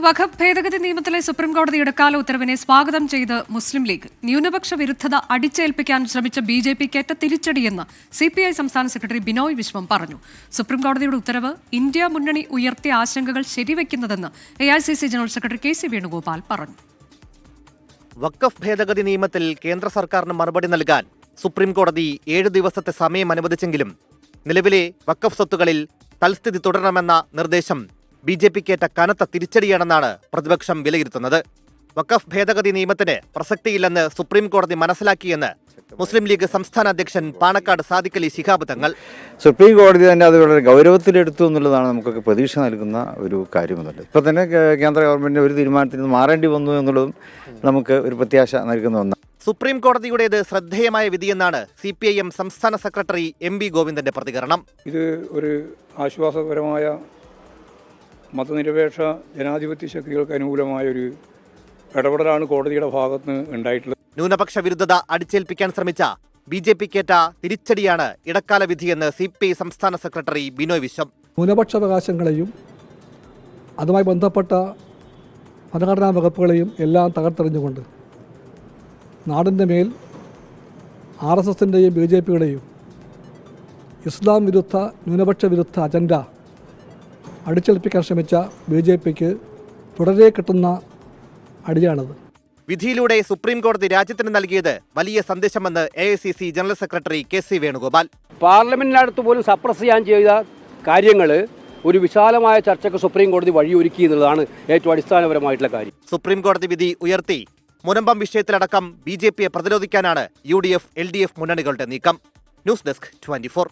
വഖഫ് ഭേദഗതി നിയമത്തിലെ സുപ്രീംകോടതി ഇടക്കാല ഉത്തരവിനെ സ്വാഗതം ചെയ്ത് മുസ്ലിം ലീഗ്. ന്യൂനപക്ഷ വിരുദ്ധത അടിച്ചേൽപ്പിക്കാൻ ശ്രമിച്ച ബിജെപിക്കേറ്റ തിരിച്ചടിയെന്ന് സിപിഐ സംസ്ഥാന സെക്രട്ടറി ബിനോയ് വിശ്വം പറഞ്ഞു. സുപ്രീംകോടതിയുടെ ഉത്തരവ് ഇന്ത്യ മുന്നണി ഉയർത്തിയ ആശങ്കകൾ ശരിവെക്കുന്നതെന്ന് AICC general secretary K C. Venugopal പറഞ്ഞു. വഖഫ് ഭേദഗതി നിയമത്തിൽ കേന്ദ്ര സർക്കാരിന് മറുപടി നൽകാൻ സുപ്രീംകോടതി 7 ദിവസത്തെ സമയം അനുവദിച്ചെങ്കിലും നിലവിലെ വഖഫ് സ്വത്തുകളിൽ തൽസ്ഥിതി തുടരണമെന്ന നിർദ്ദേശം ബിജെപിക്കേറ്റ കനത്ത തിരിച്ചടിയാണെന്നാണ് പ്രതിപക്ഷം വിലയിരുത്തുന്നത്. വഖഫ് ഭേദഗതി നിയമത്തിന് പ്രസക്തിയില്ലെന്ന് സുപ്രീംകോടതി മനസ്സിലാക്കിയെന്ന് മുസ്ലിം ലീഗ് സംസ്ഥാന അധ്യക്ഷൻ പാണക്കാട് സാദിഖ് അലി ശിഹാബ് തങ്ങൾ. സുപ്രീം കോടതി തന്നെ അത് വളരെ ഗൗരവത്തിലെടുത്തു എന്നുള്ളതാണ് നമുക്കൊക്കെ പ്രതീക്ഷ നൽകുന്ന ഒരു കാര്യമെന്നുള്ളത്. ഇപ്പം തന്നെ കേന്ദ്ര ഗവൺമെന്റിന് ഒരു തീരുമാനത്തിൽ നിന്ന് മാറേണ്ടി വന്നു എന്നുള്ളതും നമുക്ക് ഒരു പ്രത്യാശ നൽകുന്ന ഒന്നാണ്. സുപ്രീം കോടതിയുടേത് ശ്രദ്ധേയമായ വിധിയെന്നാണ് CPIM സംസ്ഥാന സെക്രട്ടറി MV ഗോവിന്ദന്റെ പ്രതികരണം. ഇത് ഒരു ആശ്വാസകരമായ മതനിരപേക്ഷ ജനാധിപത്യ ശക്തികൾക്ക് അനുകൂലമായ ഒരു ഇടപെടലാണ് കോടതിയുടെ ഭാഗത്ത് നിന്ന് ഉണ്ടായിട്ടുള്ളത്. ന്യൂനപക്ഷ വിരുദ്ധത അടിച്ചേൽപ്പിക്കാൻ ശ്രമിച്ച ബിജെപിക്കേറ്റ തിരിച്ചടിയാണ് ഇടക്കാല വിധിയെന്ന് CPI സംസ്ഥാന സെക്രട്ടറി ബിനോയ് വിശ്വം. ന്യൂനപക്ഷാവകാശങ്ങളെയും അതുമായി ബന്ധപ്പെട്ട ഭരണഘടനാ വകുപ്പുകളെയും എല്ലാം തകർത്തെറിഞ്ഞുകൊണ്ട് നാടിൻ്റെ മേൽ RSSൻ്റെയും BJPയുടെയും ഇസ്ലാം വിരുദ്ധ ന്യൂനപക്ഷ വിരുദ്ധ അജണ്ട അടിച്ചേൽപ്പിക്കാൻ ശ്രമിച്ച BJPക്ക് തുടരെ കിട്ടുന്ന അടിയാണത്. വിധിയിലൂടെ സുപ്രീം കോടതി രാജ്യത്തിന് നൽകിയത് വലിയ സന്ദേശമെന്ന് AICC general secretary K.C. Venugopal. പാർലമെന്റിനടുത്ത് പോലും സപ്രസ് ചെയ്യാൻ ചെയ്ത കാര്യങ്ങൾ ഒരു വിശാലമായ ചർച്ചയ്ക്ക് സുപ്രീം കോടതി വഴിയൊരുക്കി എന്നുള്ളതാണ് ഏറ്റവും അടിസ്ഥാനപരമായിട്ടുള്ള കാര്യം. സുപ്രീം കോടതി വിധി ഉയർത്തി മുനമ്പം വിഷയത്തിലടക്കം BJPയെ പ്രതിരോധിക്കാനാണ് UDF, LDF മുന്നണികളുടെ നീക്കം. News desk 24.